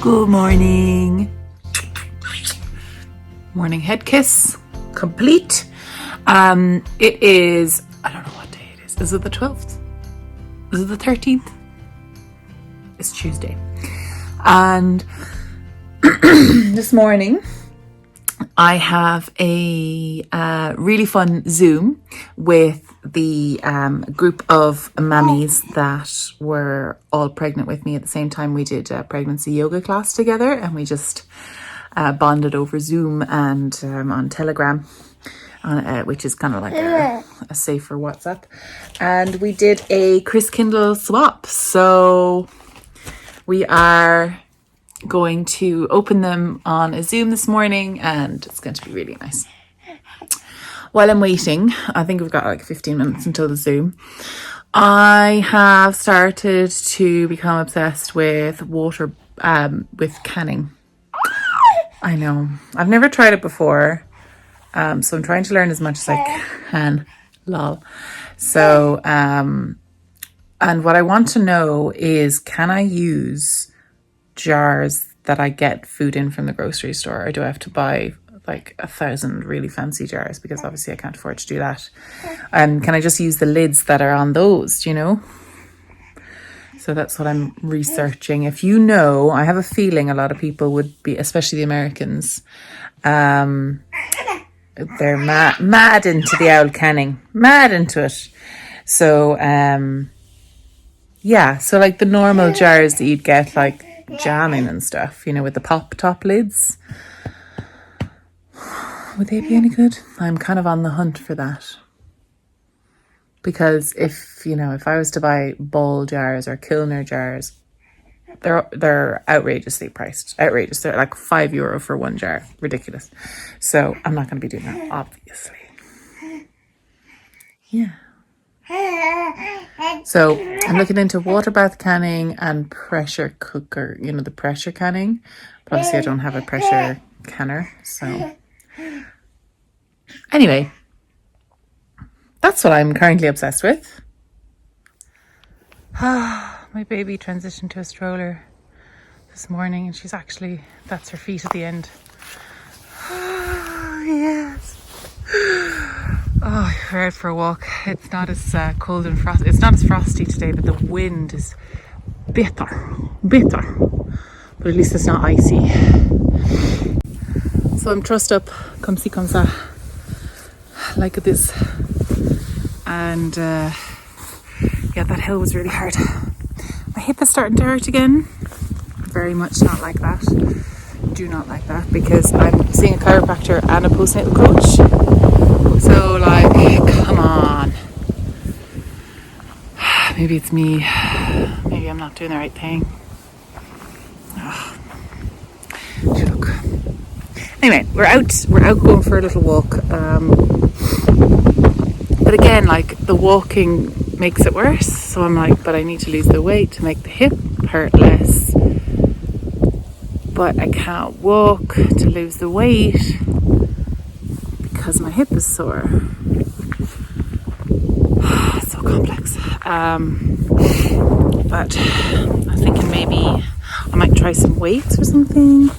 Good morning. Morning head kiss complete. It is, I don't know what day it is. Is it the 12th? Is it the 13th? It's Tuesday. And this morning I have a really fun Zoom with the group of mammies that were all pregnant with me at the same time. We did a pregnancy yoga class together, and we just bonded over Zoom and on Telegram, which is kind of like a safer WhatsApp. And we did a Chris Kindle swap. So we are going to open them on a Zoom this morning, and it's going to be really nice. While I'm waiting, I think we've got like 15 minutes until the Zoom, I have started to become obsessed with water, with canning. I know, I've never tried it before, so I'm trying to learn as much as I can. Lol. So, and what I want to know is, can I use jars that I get food in from the grocery store, or do I have to buy like 1,000 really fancy jars? Because obviously I can't afford to do that. Can I just use the lids that are on those, do you know? So that's what I'm researching. If you know, I have a feeling a lot of people would be, especially the Americans, they're mad into the old canning, mad into it. So yeah, so like the normal jars that you'd get like jamming and stuff, you know, with the pop top lids, would they be any good? I'm kind of on the hunt for that, because if I was to buy Ball jars or Kilner jars, they're outrageously priced. Outrageous. They're like €5 for one jar. Ridiculous. So I'm not going to be doing that, obviously. Yeah. So I'm looking into water bath canning and pressure cooker, the pressure canning. But obviously I don't have a pressure canner. So anyway, that's what I'm currently obsessed with. My baby transitioned to a stroller this morning, and that's her feet at the end. Yes. Oh, we're out for a walk. It's not as cold and frosty. It's not as frosty today, but the wind is bitter. But at least it's not icy. So I'm trussed up, comme ci, comme ça, like this. And yeah, that hill was really hard. My hip is starting to hurt again. Very much not like that. Do not like that, because I'm seeing a chiropractor and a postnatal coach. So like, come on. Maybe it's me. Maybe I'm not doing the right thing. Look. Anyway, we're out going for a little walk. But again, like, the walking makes it worse. So I'm like, but I need to lose the weight to make the hip hurt less. But I can't walk to lose the weight because my hip is sore. It's so complex. But I'm thinking maybe I might try some weights or something.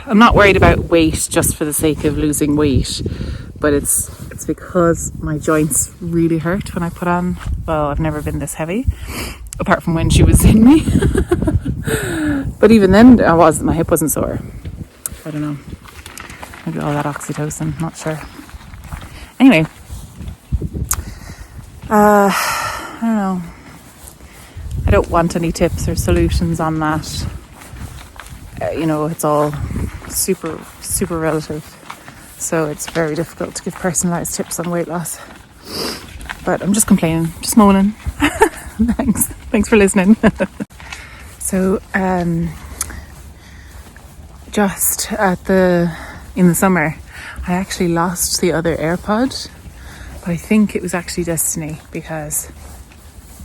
I'm not worried about weight just for the sake of losing weight, but it's because my joints really hurt when I put on. Well, I've never been this heavy, apart from when she was in me. But even then, my hip wasn't sore. I don't know. Maybe all that oxytocin, not sure. Anyway, I don't know. I don't want any tips or solutions on that. It's all super, super relative. So it's very difficult to give personalised tips on weight loss. But I'm just complaining, just moaning. Thanks for listening. So, just in the summer, I actually lost the other AirPod, but I think it was actually destiny, because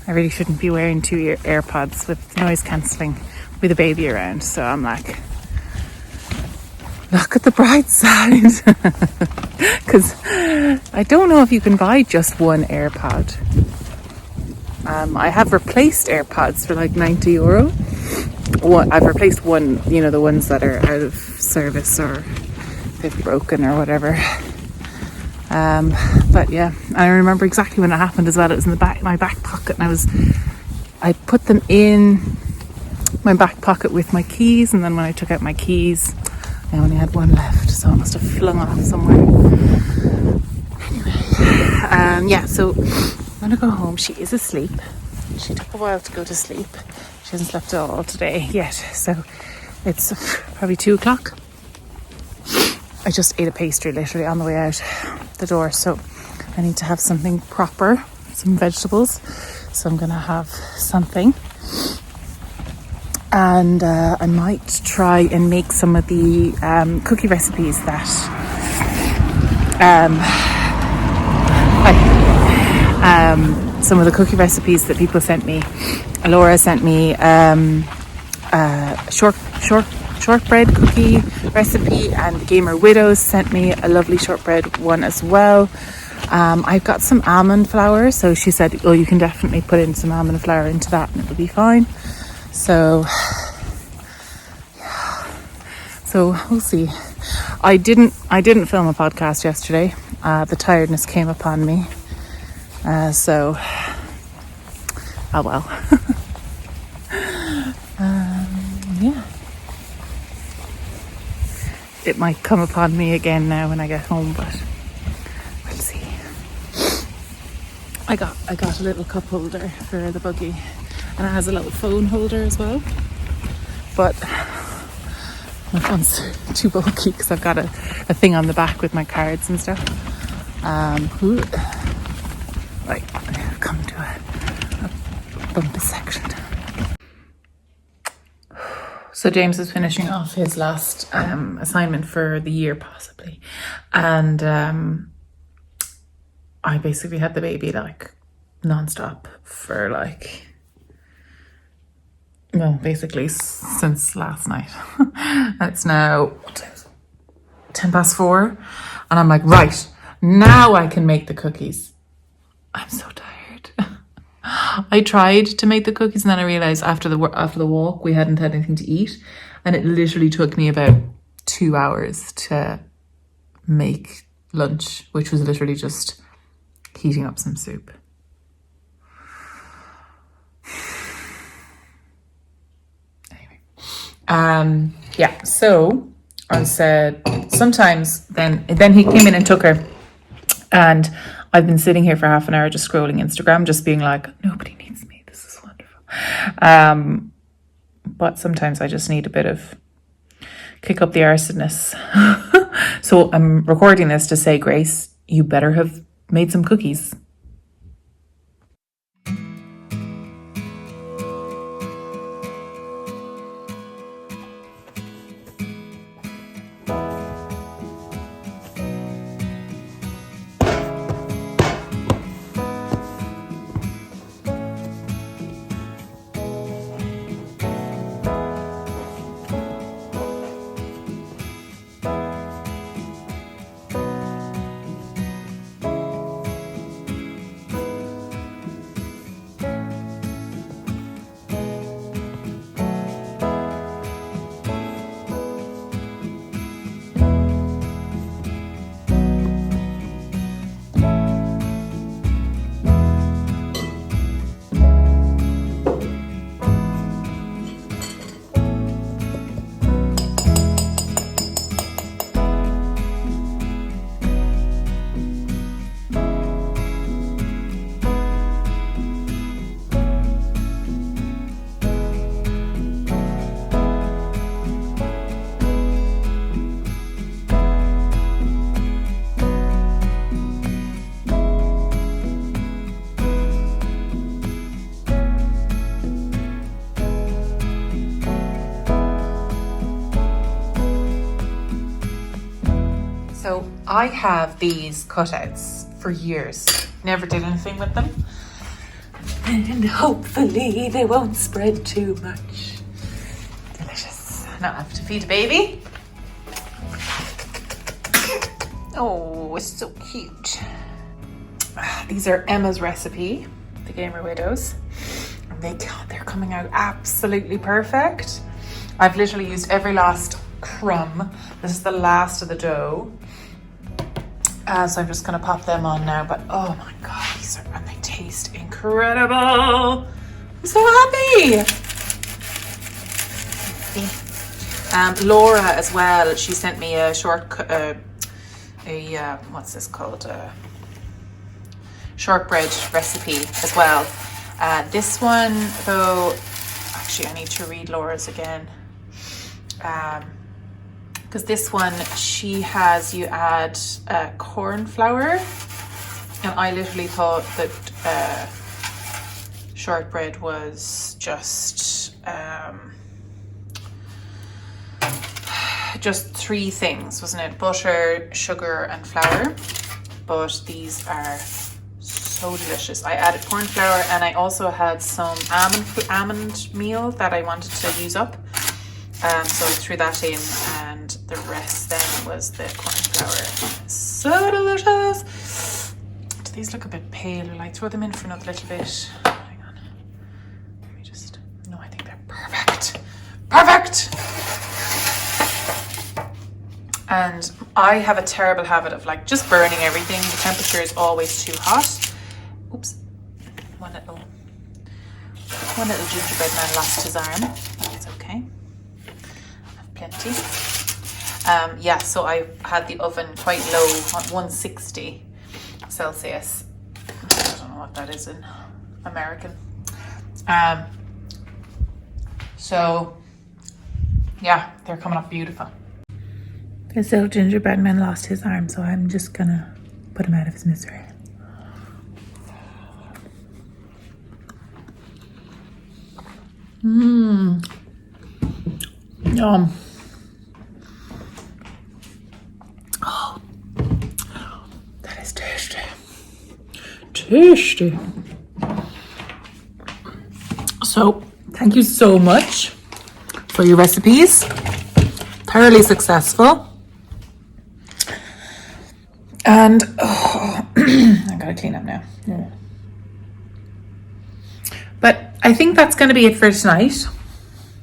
I really shouldn't be wearing two AirPods with noise cancelling with a baby around. So I'm like, look at the bright side. Because I don't know if you can buy just one AirPod. I have replaced AirPods for like €90. I've replaced one, you know, the ones that are out of service or they've broken or whatever. But yeah, I remember exactly when it happened as well. It was in my back pocket, and I put them in my back pocket with my keys, and then when I took out my keys, I only had one left, so I must have flung off somewhere. Anyway, yeah, so I'm gonna go home. She is asleep. She took a while to go to sleep. She hasn't slept at all today yet, so it's probably 2 o'clock. I just ate a pastry literally on the way out the door, so I need to have something proper, some vegetables. So I'm gonna have something, and I might try and make some of the cookie recipes that some of the cookie recipes that people sent me. Laura sent me shortbread cookie recipe, and Gamer Widows sent me a lovely shortbread one as well. I've got some almond flour, so she said, oh, you can definitely put in some almond flour into that and it'll be fine. So we'll see. I didn't film a podcast yesterday. The tiredness came upon me. So oh well. Yeah. It might come upon me again now when I get home, but we'll see. I got a little cup holder for the buggy, and it has a little phone holder as well. But my phone's too bulky because I've got a thing on the back with my cards and stuff. Right, I've come to a bumpy section. So James is finishing off his last assignment for the year, possibly. And I basically had the baby like non-stop for like, well, basically since last night. It's now, what time is it? 4:10. And I'm like, right, now I can make the cookies. I'm so tired. I tried to make the cookies, and then I realized after the walk we hadn't had anything to eat, and it literally took me about 2 hours to make lunch, which was literally just heating up some soup. Anyway, yeah. So I said sometimes. Then he came in and took her, and I've been sitting here for half an hour just scrolling Instagram, just being like, nobody needs me. This is wonderful. But sometimes I just need a bit of kick up the arseness. So I'm recording this to say, Grace, you better have made some cookies. So I have these cutouts for years. Never did anything with them. And hopefully they won't spread too much. Delicious. Now I have to feed a baby. Oh, it's so cute. These are Emma's recipe, the Gamer Widows. they're coming out absolutely perfect. I've literally used every last crumb. This is the last of the dough. So I'm just gonna pop them on now, but oh my God, and they taste incredible. I'm so happy. Laura as well, she sent me a what's this called? Shortbread recipe as well. This one though, actually I need to read Laura's again. Because this one, she has you add corn flour, and I literally thought that shortbread was just 3 things, wasn't it? Butter, sugar, and flour. But these are so delicious. I added corn flour, and I also had some almond meal that I wanted to use up. So I threw that in, and the rest then was the corn flour. So delicious. Do these look a bit pale? Will I throw them in for another little bit? Hang on. Let me just... No, I think they're perfect. Perfect! And I have a terrible habit of like just burning everything. The temperature is always too hot. Oops. One little gingerbread man lost his arm. It's okay. Plenty. Yeah, so I had the oven quite low on 160 Celsius. I don't know what that is in American. So yeah, they're coming up beautiful. This little gingerbread man lost his arm, so I'm just gonna put him out of his misery. Yum. Oh, that is tasty. Tasty. So, thank you so much for your recipes. Thoroughly successful. And I gotta clean up now. Yeah. But I think that's going to be it for tonight.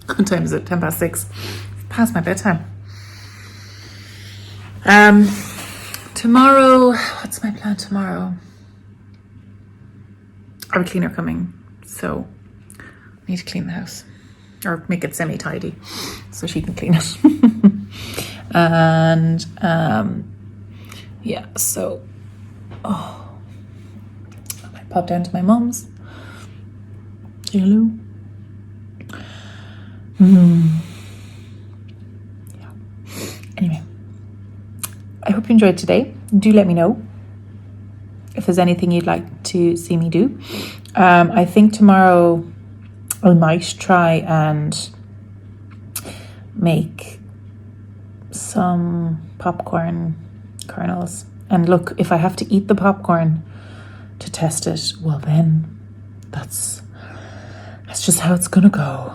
What time is it? 6:10. Past my bedtime. Tomorrow, what's my plan tomorrow? I have a cleaner coming, so I need to clean the house or make it semi-tidy so she can clean it. And yeah, so I might pop down to my mum's. Hello. Yeah. Anyway, I hope you enjoyed today. Do let me know if there's anything you'd like to see me do. I think tomorrow I might try and make some popcorn kernels. And look, if I have to eat the popcorn to test it, well then that's just how it's gonna go.